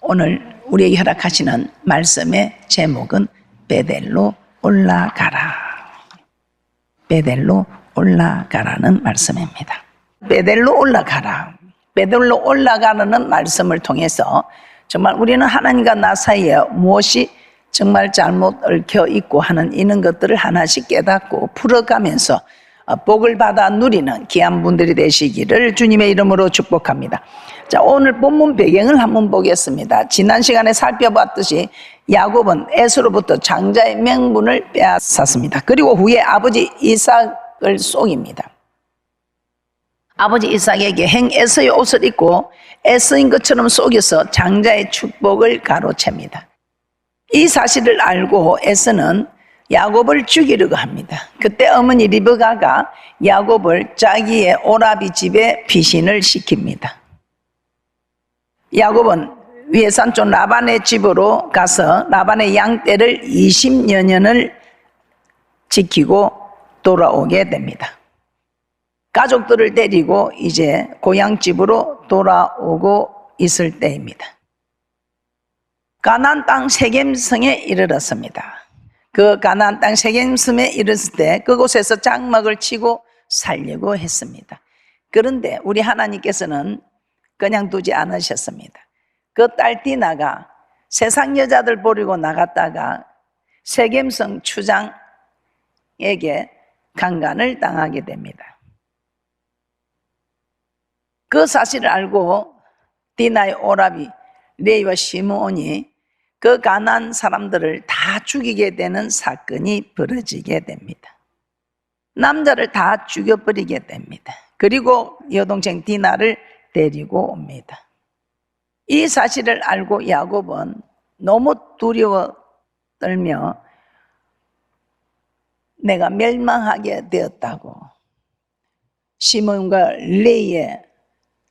오늘 우리에게 허락하시는 말씀의 제목은 베델로 올라가라. 베델로 올라가라는 말씀입니다. 베델로 올라가라. 베델로 올라가라는 말씀을 통해서 정말 우리는 하나님과 나 사이에 무엇이 정말 잘못 얽혀 있고 하는 이런 것들을 하나씩 깨닫고 풀어가면서 복을 받아 누리는 귀한 분들이 되시기를 주님의 이름으로 축복합니다. 자, 오늘 본문 배경을 한번 보겠습니다. 지난 시간에 살펴봤듯이 야곱은 에서로부터 장자의 명분을 빼앗았습니다. 그리고 후에 아버지 이삭을 속입니다. 아버지 이삭에게 행 에서의 옷을 입고 에서인 것처럼 속여서 장자의 축복을 가로챕니다. 이 사실을 알고 에서는 야곱을 죽이려고 합니다. 그때 어머니 리브가가 야곱을 자기의 오라비 집에 피신을 시킵니다. 야곱은 외산촌 라반의 집으로 가서 라반의 양떼를 20여 년을 지키고 돌아오게 됩니다. 가족들을 데리고 이제 고향집으로 돌아오고 있을 때입니다. 가나안 땅 세겜성에 이르렀습니다. 그 가나안 땅 세겜성에 이르렀을 때 그곳에서 장막을 치고 살려고 했습니다. 그런데 우리 하나님께서는 그냥 두지 않으셨습니다. 그 딸 디나가 세상 여자들 버리고 나갔다가 세겜성 추장에게 강간을 당하게 됩니다. 그 사실을 알고 디나의 오라비 레이와 시므온이 그 가나안 사람들을 다 죽이게 되는 사건이 벌어지게 됩니다. 남자를 다 죽여버리게 됩니다. 그리고 여동생 디나를 데리고 옵니다. 이 사실을 알고 야곱은 너무 두려워 떨며 내가 멸망하게 되었다고 시몬과 레이에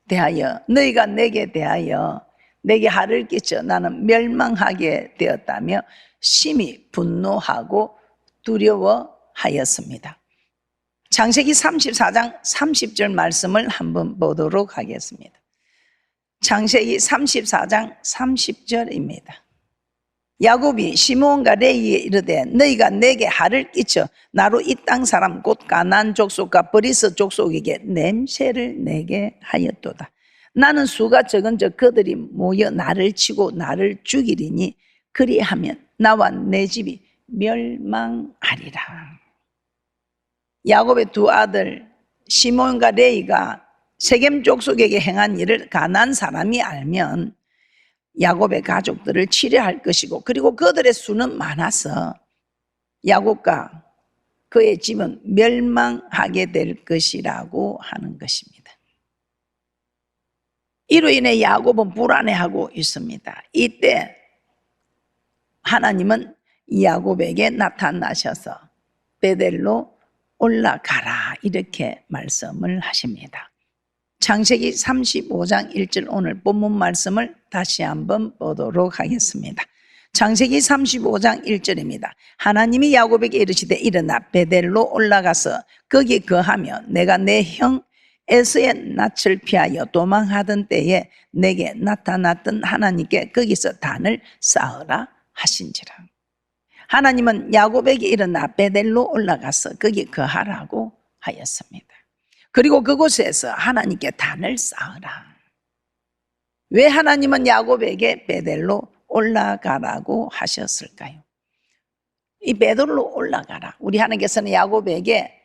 대하여 너희가 내게 대하여 내게 har을 끼쳐 나는 멸망하게 되었다며 심히 분노하고 두려워하였습니다. 창세기 34장 30절 말씀을 한번 보도록 하겠습니다. 창세기 34장 30절입니다. 야곱이 시므온과 레이에 이르되 너희가 내게 har을 끼쳐 나로 이 땅 사람 곧 가나안 족속과 브리스 족속에게 냄새를 내게 하였도다. 나는 수가 적은즉 그들이 모여 나를 치고 나를 죽이리니 그리하면 나와 내 집이 멸망하리라. 야곱의 두 아들 시몬과 레이가 세겜 족속에게 행한 일을 가나안 사람이 알면 야곱의 가족들을 치려할 것이고 그리고 그들의 수는 많아서 야곱과 그의 집은 멸망하게 될 것이라고 하는 것입니다. 이로 인해 야곱은 불안해하고 있습니다. 이때 하나님은 야곱에게 나타나셔서 베델로 올라가라 이렇게 말씀을 하십니다. 창세기 35장 1절 오늘 본문 말씀을 다시 한번 보도록 하겠습니다. 창세기 35장 1절입니다. 하나님이 야곱에게 이르시되 일어나 베델로 올라가서 거기 거하며 내가 내 형 에서의 낯을 피하여 도망하던 때에 내게 나타났던 하나님께 거기서 단을 쌓으라 하신지라. 하나님은 야곱에게 일어나 베델로 올라가서 거기 거하라고 하였습니다. 그리고 그곳에서 하나님께 단을 쌓으라. 왜 하나님은 야곱에게 베델로 올라가라고 하셨을까요? 이 베델로 올라가라. 우리 하나님께서는 야곱에게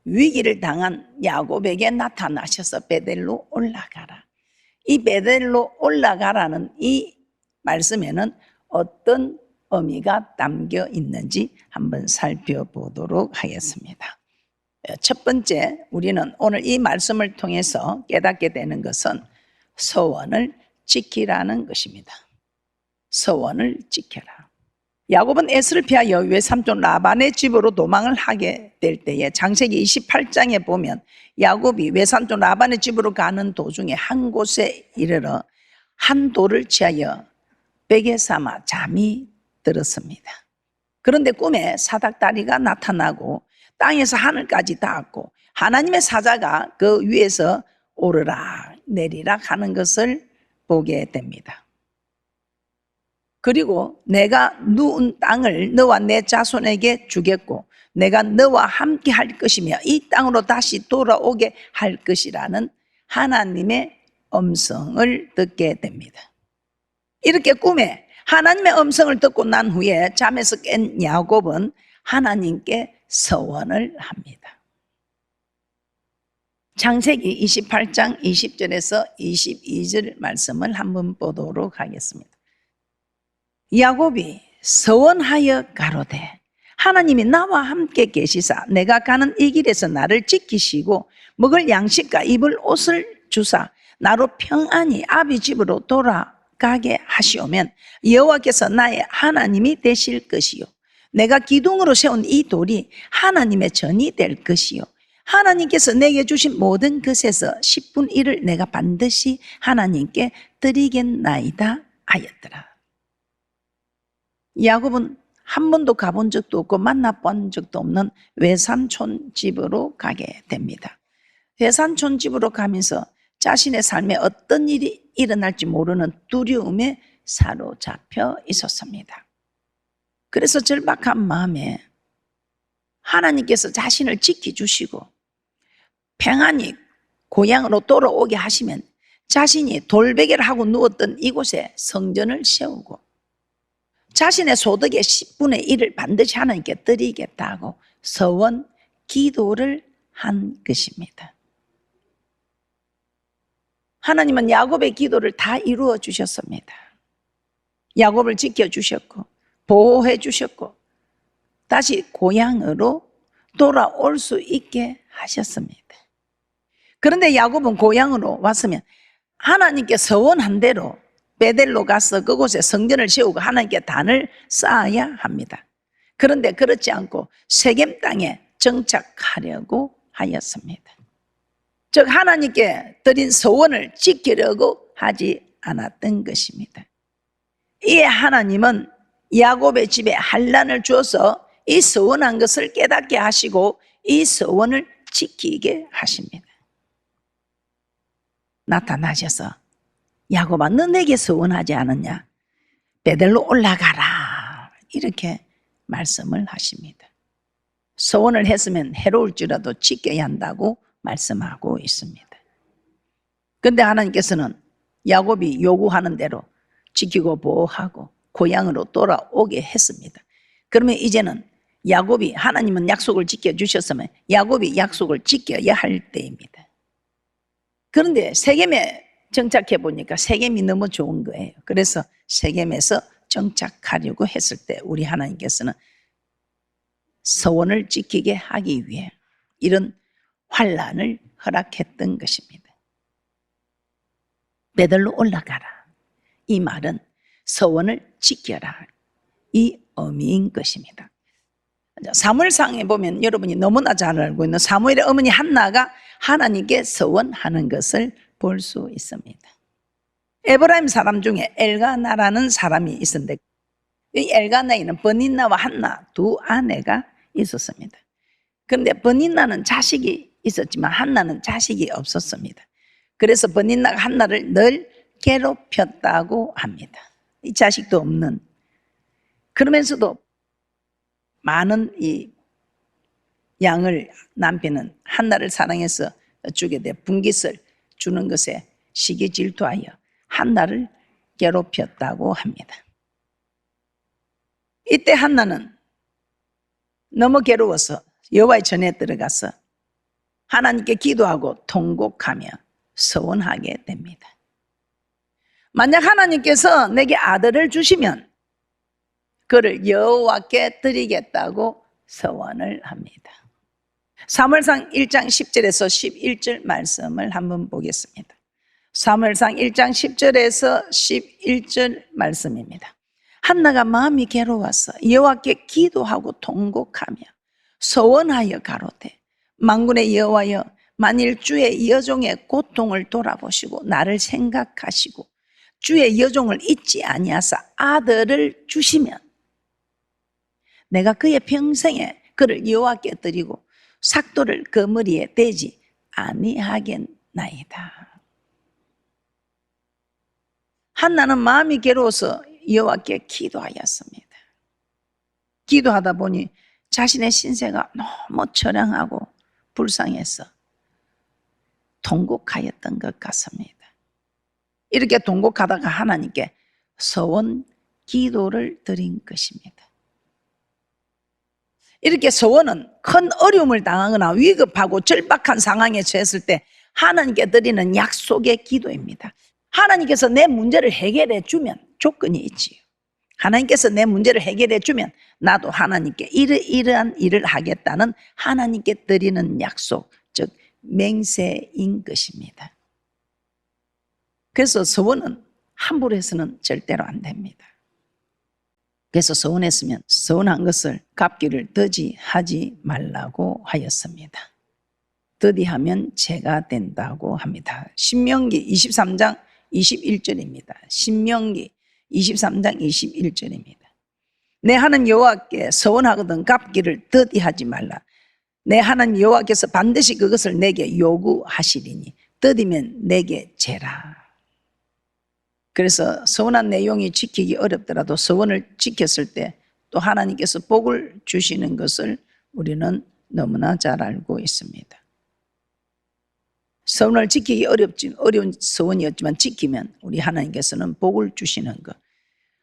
위기를 당한 야곱에게 나타나셔서 베델로 올라가라. 이 베델로 올라가라는 이 말씀에는 어떤 의미가 담겨 있는지 한번 살펴보도록 하겠습니다. 첫 번째, 우리는 오늘 이 말씀을 통해서 깨닫게 되는 것은 서원을 지키라는 것입니다. 서원을 지켜라. 야곱은 에서를 피하여 외삼촌 라반의 집으로 도망을 하게 될 때에 창세기 28장에 보면 야곱이 외삼촌 라반의 집으로 가는 도중에 한 곳에 이르러 한 돌을 취하여 베개 삼아 잠이 들었습니다. 그런데 꿈에 사닥다리가 나타나고 땅에서 하늘까지 닿았고 하나님의 사자가 그 위에서 오르락 내리락 하는 것을 보게 됩니다. 그리고 내가 누운 땅을 너와 내 자손에게 주겠고 내가 너와 함께 할 것이며 이 땅으로 다시 돌아오게 할 것이라는 하나님의 음성을 듣게 됩니다. 이렇게 꿈에 하나님의 음성을 듣고 난 후에 잠에서 깬 야곱은 하나님께 서원을 합니다. 창세기 28장 20절에서 22절 말씀을 한번 보도록 하겠습니다. 야곱이 서원하여 가로되 하나님이 나와 함께 계시사 내가 가는 이 길에서 나를 지키시고 먹을 양식과 입을 옷을 주사 나로 평안히 아비 집으로 돌아가게 하시오면 여호와께서 나의 하나님이 되실 것이요 내가 기둥으로 세운 이 돌이 하나님의 전이 될 것이요 하나님께서 내게 주신 모든 것에서 10분 1을 내가 반드시 하나님께 드리겠나이다 하였더라. 야곱은 한 번도 가본 적도 없고 만나본 적도 없는 외삼촌 집으로 가게 됩니다. 외삼촌 집으로 가면서 자신의 삶에 어떤 일이 일어날지 모르는 두려움에 사로잡혀 있었습니다. 그래서 절박한 마음에 하나님께서 자신을 지켜주시고 평안히 고향으로 돌아오게 하시면 자신이 돌베개를 하고 누웠던 이곳에 성전을 세우고 자신의 소득의 10분의 1을 반드시 하나님께 드리겠다고 서원, 기도를 한 것입니다. 하나님은 야곱의 기도를 다 이루어 주셨습니다. 야곱을 지켜주셨고 보호해 주셨고 다시 고향으로 돌아올 수 있게 하셨습니다. 그런데 야곱은 고향으로 왔으면 하나님께 서원한 대로 베델로 가서 그곳에 성전을 세우고 하나님께 단을 쌓아야 합니다. 그런데 그렇지 않고 세겜 땅에 정착하려고 하였습니다. 즉 하나님께 드린 서원을 지키려고 하지 않았던 것입니다. 이에 하나님은 야곱의 집에 환난을 주어서 이 서원한 것을 깨닫게 하시고 이 서원을 지키게 하십니다. 나타나셔서 야곱아 너 내게 서원하지 않았냐? 베델로 올라가라 이렇게 말씀을 하십니다. 서원을 했으면 해로울지라도 지켜야 한다고 말씀하고 있습니다. 그런데 하나님께서는 야곱이 요구하는 대로 지키고 보호하고 고향으로 돌아오게 했습니다. 그러면 이제는 야곱이 하나님은 약속을 지켜주셨으면 야곱이 약속을 지켜야 할 때입니다. 그런데 세겜에 정착해 보니까 세겜이 너무 좋은 거예요. 그래서 세겜에서 정착하려고 했을 때 우리 하나님께서는 서원을 지키게 하기 위해 이런 환난을 허락했던 것입니다. 베델로 올라가라. 이 말은 서원을 지켜라. 이 의미인 것입니다. 사무엘상에 보면 여러분이 너무나 잘 알고 있는 사무엘의 어머니 한나가 하나님께 서원하는 것을 볼 수 있습니다. 에브라임 사람 중에 엘가나라는 사람이 있었는데 이 엘가나에는 버니나와 한나 두 아내가 있었습니다. 그런데 버니나는 자식이 있었지만 한나는 자식이 없었습니다. 그래서 버니나가 한나를 늘 괴롭혔다고 합니다. 이 자식도 없는 그러면서도 많은 이 양을 남편은 한나를 사랑해서 주게 돼 분깃을 주는 것에 시기 질투하여 한나를 괴롭혔다고 합니다. 이때 한나는 너무 괴로워서 여호와의 전에 들어가서 하나님께 기도하고 통곡하며 서원하게 됩니다. 만약 하나님께서 내게 아들을 주시면 그를 여호와께 드리겠다고 서원을 합니다. 사무엘상 1장 10절에서 11절 말씀을 한번 보겠습니다. 사무엘상 1장 10절에서 11절 말씀입니다. 한나가 마음이 괴로워서 여호와께 기도하고 통곡하며 서원하여 가로되 만군의 여호와여 만일 주의 여종의 고통을 돌아보시고 나를 생각하시고 주의 여종을 잊지 아니하사 아들을 주시면 내가 그의 평생에 그를 여호와께 드리고 삭도를 그 머리에 대지 아니하겠나이다. 한나는 마음이 괴로워서 여호와께 기도하였습니다. 기도하다 보니 자신의 신세가 너무 처량하고 불쌍해서 통곡하였던 것 같습니다. 이렇게 통곡하다가 하나님께 서원 기도를 드린 것입니다. 이렇게 서원은 큰 어려움을 당하거나 위급하고 절박한 상황에 처했을 때 하나님께 드리는 약속의 기도입니다. 하나님께서 내 문제를 해결해 주면 조건이 있지요. 하나님께서 내 문제를 해결해 주면 나도 하나님께 이러한 일을 하겠다는 하나님께 드리는 약속, 즉 맹세인 것입니다. 그래서 서원은 함부로 해서는 절대로 안 됩니다. 그래서 서원했으면 서원한 것을 갚기를 더디하지 말라고 하였습니다. 더디하면 죄가 된다고 합니다. 신명기 23장 21절입니다. 신명기 23장 21절입니다. 내 하나님 여호와께 서원하거든 갚기를 더디하지 말라. 내 하나님 여호와께서 반드시 그것을 내게 요구하시리니 더디면 내게 죄라. 그래서 서원한 내용이 지키기 어렵더라도 서원을 지켰을 때 또 하나님께서 복을 주시는 것을 우리는 너무나 잘 알고 있습니다. 서원을 지키기 어려운 서원이었지만 지키면 우리 하나님께서는 복을 주시는 것.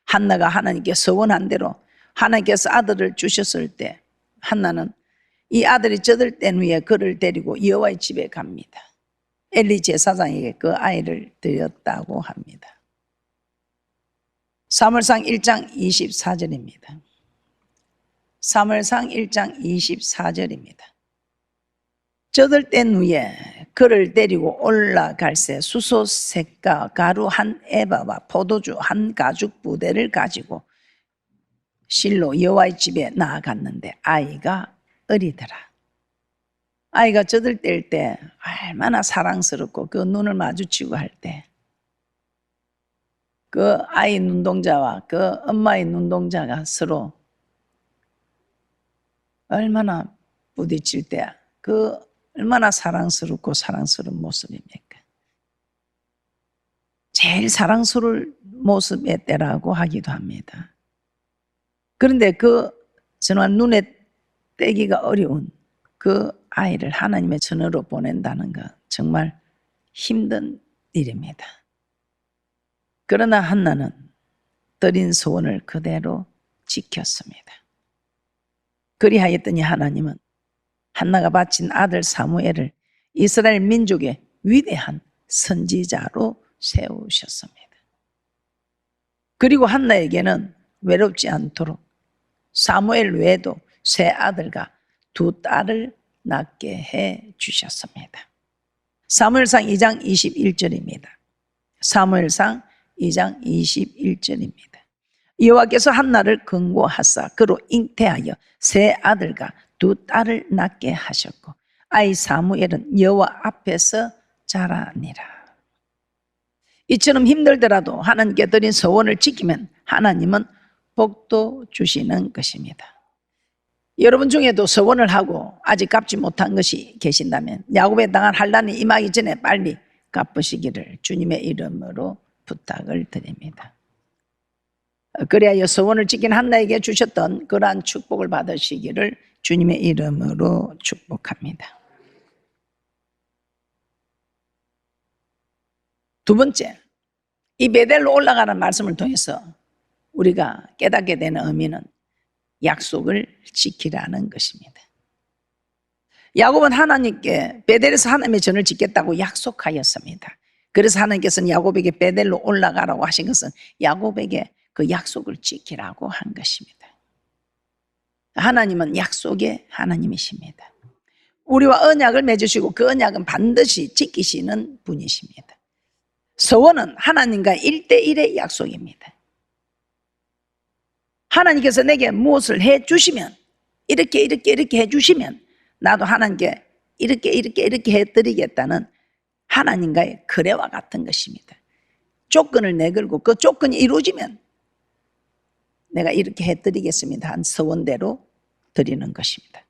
한나가 하나님께 서원한 대로 하나님께서 아들을 주셨을 때 한나는 이 아들이 젖을 뗀 후에 그를 데리고 여호와의 집에 갑니다. 엘리 제사장에게 그 아이를 드렸다고 합니다. 사무엘상 1장 24절입니다. 사무엘상 1장 24절입니다. 젖을 뗀 후에 그를 데리고 올라갈새 수소색과 가루 한 에바와 포도주 한 가죽 부대를 가지고 실로 여호와의 집에 나아갔는데 아이가 어리더라. 아이가 젖을 뗄 때 얼마나 사랑스럽고 그 눈을 마주치고 할 때 그 아이 눈동자와 그 엄마의 눈동자가 서로 얼마나 부딪힐 때 그 얼마나 사랑스럽고 사랑스러운 모습입니까? 제일 사랑스러울 모습의 때라고 하기도 합니다. 그런데 그 정말 눈에 떼기가 어려운 그 아이를 하나님의 전으로 보낸다는 것 정말 힘든 일입니다. 그러나 한나는 드린 소원을 그대로 지켰습니다. 그리하였더니 하나님은 한나가 바친 아들 사무엘을 이스라엘 민족의 위대한 선지자로 세우셨습니다. 그리고 한나에게는 외롭지 않도록 사무엘 외에도 세 아들과 두 딸을 낳게 해 주셨습니다. 사무엘상 2장 21절입니다. 사무엘상 2장 21절입니다. 여호와께서 한나를 긍고하사 그로 잉태하여 세 아들과 두 딸을 낳게 하셨고 아이 사무엘은 여호와 앞에서 자라니라. 이처럼 힘들더라도 하나님께 드린 소원을 지키면 하나님은 복도 주시는 것입니다. 여러분 중에도 소원을 하고 아직 갚지 못한 것이 계신다면 야곱에 당한 환난이 임하기 전에 빨리 갚으시기를 주님의 이름으로 부탁을 드립니다. 그래야 소원을 지킨 한나에게 주셨던 그러한 축복을 받으시기를 주님의 이름으로 축복합니다. 두 번째, 이 베델로 올라가는 말씀을 통해서 우리가 깨닫게 되는 의미는 약속을 지키라는 것입니다. 야곱은 하나님께 베델에서 하나님의 전을 짓겠다고 약속하였습니다. 그래서 하나님께서는 야곱에게 베델로 올라가라고 하신 것은 야곱에게 그 약속을 지키라고 한 것입니다. 하나님은 약속의 하나님이십니다. 우리와 언약을 맺으시고 그 언약은 반드시 지키시는 분이십니다. 서원은 하나님과 1대1의 약속입니다. 하나님께서 내게 무엇을 해주시면 이렇게 해주시면 나도 하나님께 이렇게 해드리겠다는 하나님과의 거래와 같은 것입니다. 조건을 내걸고 그 조건이 이루어지면 내가 이렇게 해드리겠습니다 한 서원대로 드리는 것입니다.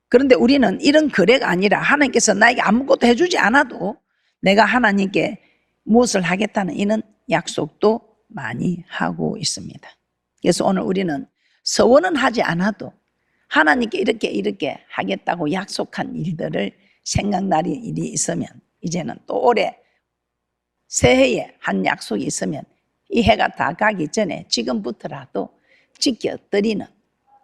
그런데 우리는 이런 거래가 아니라 하나님께서 나에게 아무것도 해주지 않아도 내가 하나님께 무엇을 하겠다는 이런 약속도 많이 하고 있습니다. 그래서 오늘 우리는 서원은 하지 않아도 하나님께 이렇게 하겠다고 약속한 일들을 생각날 일이 있으면 이제는 또 올해 새해에 한 약속이 있으면 이 해가 다 가기 전에 지금부터라도 지켜드리는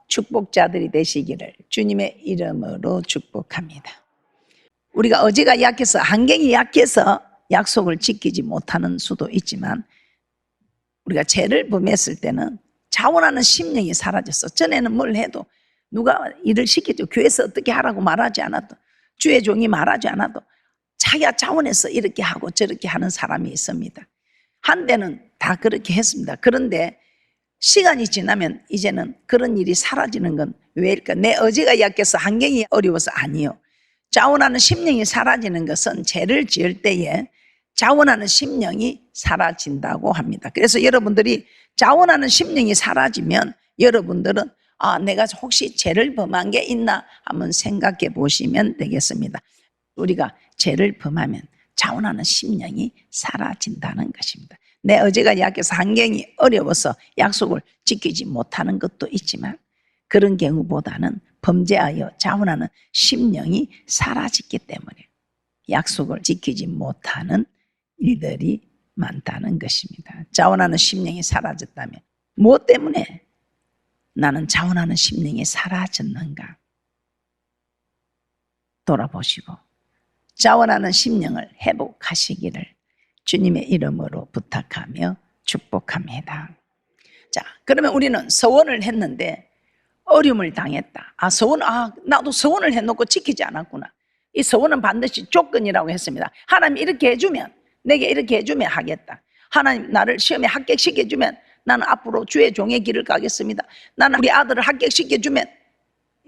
축복자들이 되시기를 주님의 이름으로 축복합니다. 우리가 어제가 약해서 환경이 약해서 약속을 지키지 못하는 수도 있지만 우리가 죄를 범했을 때는 자원하는 심령이 사라졌어. 전에는 뭘 해도 누가 일을 시켜줘 교회에서 어떻게 하라고 말하지 않아도 주의 종이 말하지 않아도 자기가 자원해서 이렇게 하고 저렇게 하는 사람이 있습니다. 한때는 다 그렇게 했습니다. 그런데 시간이 지나면 이제는 그런 일이 사라지는 건 왜일까? 내 어제가 약해서 환경이 어려워서 아니요. 자원하는 심령이 사라지는 것은 죄를 지을 때에 자원하는 심령이 사라진다고 합니다. 그래서 여러분들이 자원하는 심령이 사라지면 여러분들은 내가 혹시 죄를 범한 게 있나 한번 생각해 보시면 되겠습니다. 우리가 죄를 범하면 자원하는 심령이 사라진다는 것입니다. 내 어제가 약해서 환경이 어려워서 약속을 지키지 못하는 것도 있지만 그런 경우보다는 범죄하여 자원하는 심령이 사라졌기 때문에 약속을 지키지 못하는 일들이 많다는 것입니다. 자원하는 심령이 사라졌다면 무엇 때문에 나는 자원하는 심령이 사라졌는가 돌아보시고 자원하는 심령을 회복하시기를 주님의 이름으로 부탁하며 축복합니다. 자, 그러면 우리는 서원을 했는데 어려움을 당했다. 나도 서원을 해놓고 지키지 않았구나. 이 서원은 반드시 조건이라고 했습니다. 하나님 이렇게 해주면 내게 이렇게 해주면 하겠다. 하나님 나를 시험에 합격시켜주면 나는 앞으로 주의 종의 길을 가겠습니다. 나는 우리 아들을 합격시켜주면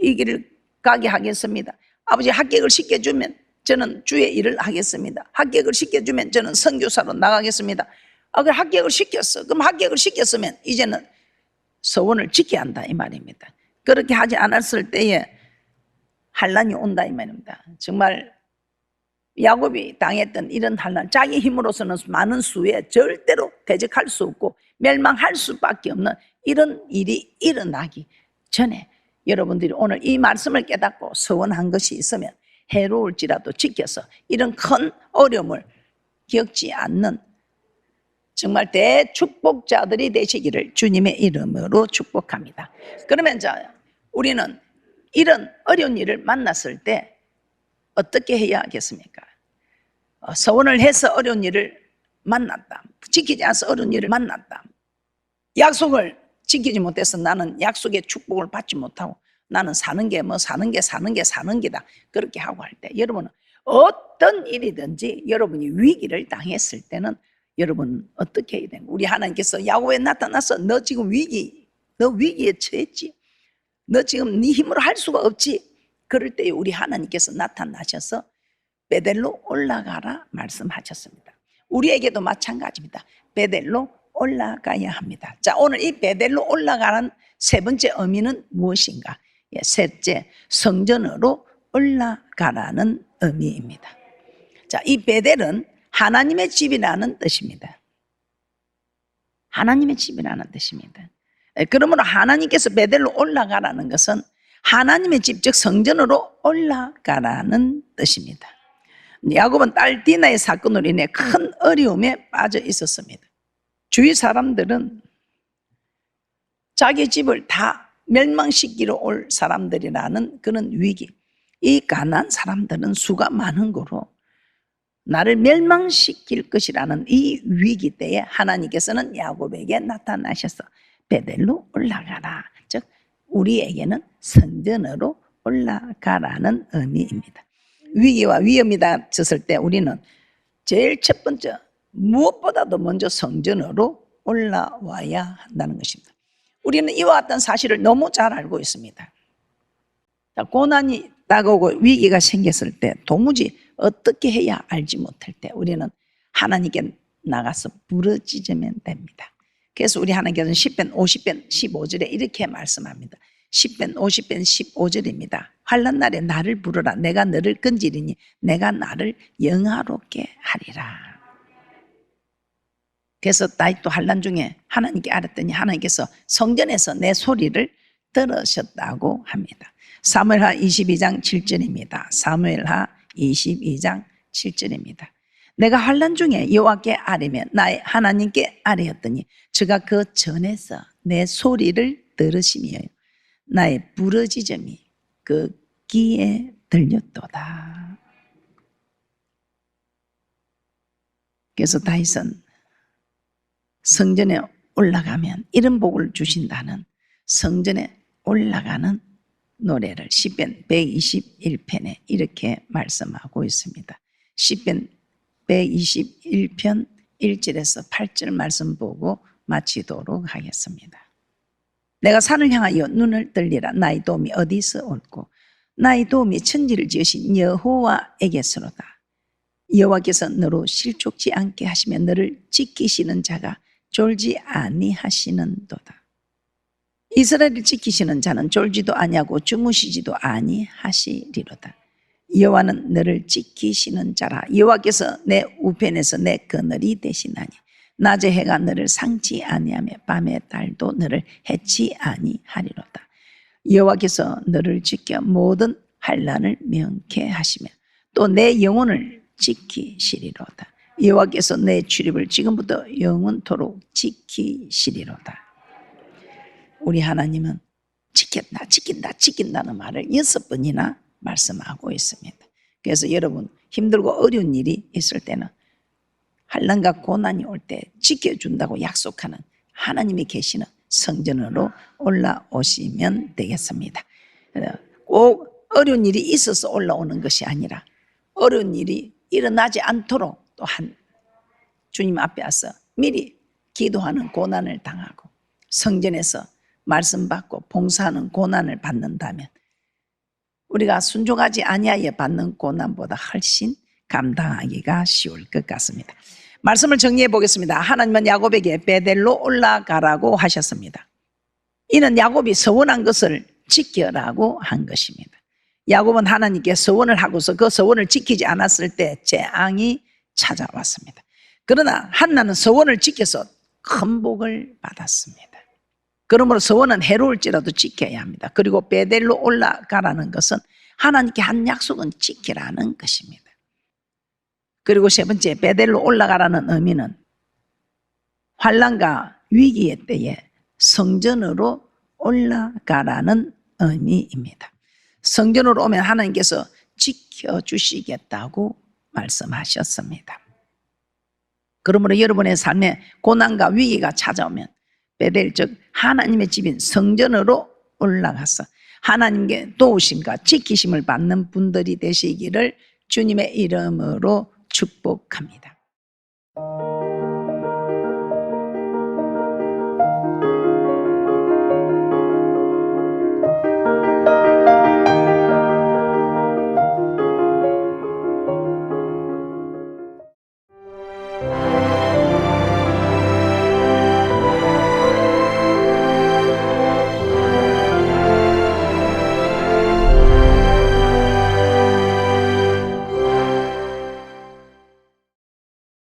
이 길을 가게 하겠습니다. 아버지 합격을 시켜주면 저는 주의 일을 하겠습니다. 합격을 시켜주면 저는 선교사로 나가겠습니다. 그럼 합격을 시켰어. 그럼 합격을 시켰으면 이제는 서원을 지켜야 한다 이 말입니다. 그렇게 하지 않았을 때에 환난이 온다 이 말입니다. 정말 야곱이 당했던 이런 환난, 자기 힘으로서는 많은 수에 절대로 대적할 수 없고 멸망할 수밖에 없는 이런 일이 일어나기 전에 여러분들이 오늘 이 말씀을 깨닫고 서원한 것이 있으면 해로울지라도 지켜서 이런 큰 어려움을 겪지 않는 정말 대축복자들이 되시기를 주님의 이름으로 축복합니다. 그러면 우리는 이런 어려운 일을 만났을 때 어떻게 해야 하겠습니까? 서원을 해서 어려운 일을 만났다. 지키지 않아서 어려운 일을 만났다. 약속을 지키지 못해서 나는 약속의 축복을 받지 못하고 나는 사는 게 사는 게다. 그렇게 하고 할 때 여러분은 어떤 일이든지 여러분이 위기를 당했을 때는 여러분 어떻게 해야 되는 거예요? 우리 하나님께서 야곱에 나타나서 너 지금 너 위기에 처했지. 너 지금 네 힘으로 할 수가 없지. 그럴 때 우리 하나님께서 나타나셔서 베델로 올라가라 말씀하셨습니다. 우리에게도 마찬가지입니다. 베델로 올라가야 합니다. 자, 오늘 이 베델로 올라가는 세 번째 의미는 무엇인가? 셋째, 성전으로 올라가라는 의미입니다. 자, 이 베델은 하나님의 집이라는 뜻입니다. 하나님의 집이라는 뜻입니다. 그러므로 하나님께서 베델로 올라가라는 것은 하나님의 집, 즉 성전으로 올라가라는 뜻입니다. 야곱은 딸 디나의 사건으로 인해 큰 어려움에 빠져 있었습니다. 주위 사람들은 자기 집을 다 멸망시키러 올 사람들이라는 그런 위기, 이 가난한 사람들은 수가 많은 거로 나를 멸망시킬 것이라는 이 위기 때에 하나님께서는 야곱에게 나타나셔서 베델로 올라가라, 즉 우리에게는 성전으로 올라가라는 의미입니다. 위기와 위험이 닥쳤을 때 우리는 제일 첫 번째 무엇보다도 먼저 성전으로 올라와야 한다는 것입니다. 우리는 이와 같은 사실을 너무 잘 알고 있습니다. 고난이 다가오고 위기가 생겼을 때 도무지 어떻게 해야 알지 못할 때 우리는 하나님께 나가서 부러지면 됩니다. 그래서 우리 하나님께서는 10편 50편 15절에 이렇게 말씀합니다. 10편 50편 15절입니다. 환난 날에 나를 부르라. 내가 너를 건지리니 내가 나를 영화롭게 하리라. 그래서 다윗도 환난 중에 하나님께 알았더니 하나님께서 성전에서 내 소리를 들으셨다고 합니다. 사무엘하 22장 7절입니다. 사무엘하 22장 7절입니다. 내가 환난 중에 여호와께 아뢰며 나의 하나님께 아뢰었더니 저가 그 전에서 내 소리를 들으시며 나의 부르짖음이 그 귀에 들렸도다. 그래서 다윗은 성전에 올라가면 이런 복을 주신다는 성전에 올라가는 노래를 시편 121편에 이렇게 말씀하고 있습니다. 시편 121편 1절에서 8절 말씀 보고 마치도록 하겠습니다. 내가 산을 향하여 눈을 들리라. 나의 도움이 어디서 올고 나의 도움이 천지를 지으신 여호와에게서로다. 여호와께서 너로 실족지 않게 하시며 너를 지키시는 자가 졸지 아니하시는도다. 이스라엘을 지키시는 자는 졸지도 아니하고 주무시지도 아니하시리로다. 여호와는 너를 지키시는 자라. 여호와께서 내 우편에서 내 그늘이 되시나니 낮에 해가 너를 상치 아니하며 밤에 달도 너를 해치 아니하리로다. 여호와께서 너를 지켜 모든 환난을 명쾌하시며 또 내 영혼을 지키시리로다. 여호와께서 내 출입을 지금부터 영원토록 지키시리로다. 우리 하나님은 지켰다, 지킨다, 지킨다는 말을 6번이나 말씀하고 있습니다. 그래서 여러분 힘들고 어려운 일이 있을 때는 환난과 고난이 올 때 지켜준다고 약속하는 하나님이 계시는 성전으로 올라오시면 되겠습니다. 꼭 어려운 일이 있어서 올라오는 것이 아니라 어려운 일이 일어나지 않도록 또한 주님 앞에 와서 미리 기도하는 고난을 당하고 성전에서 말씀 받고 봉사하는 고난을 받는다면 우리가 순종하지 아니하여 받는 고난보다 훨씬 감당하기가 쉬울 것 같습니다. 말씀을 정리해 보겠습니다. 하나님은 야곱에게 베델로 올라가라고 하셨습니다. 이는 야곱이 서원한 것을 지켜라고 한 것입니다. 야곱은 하나님께 서원을 하고서 그 서원을 지키지 않았을 때 재앙이 찾아왔습니다. 그러나 한나는 서원을 지켜서 큰 복을 받았습니다. 그러므로 서원은 해로울지라도 지켜야 합니다. 그리고 베델로 올라가라는 것은 하나님께 한 약속은 지키라는 것입니다. 그리고 세 번째, 베델로 올라가라는 의미는 환난과 위기의 때에 성전으로 올라가라는 의미입니다. 성전으로 오면 하나님께서 지켜주시겠다고 말씀하셨습니다. 그러므로 여러분의 삶에 고난과 위기가 찾아오면 베델 즉 하나님의 집인 성전으로 올라가서 하나님께 도우심과 지키심을 받는 분들이 되시기를 주님의 이름으로 축복합니다.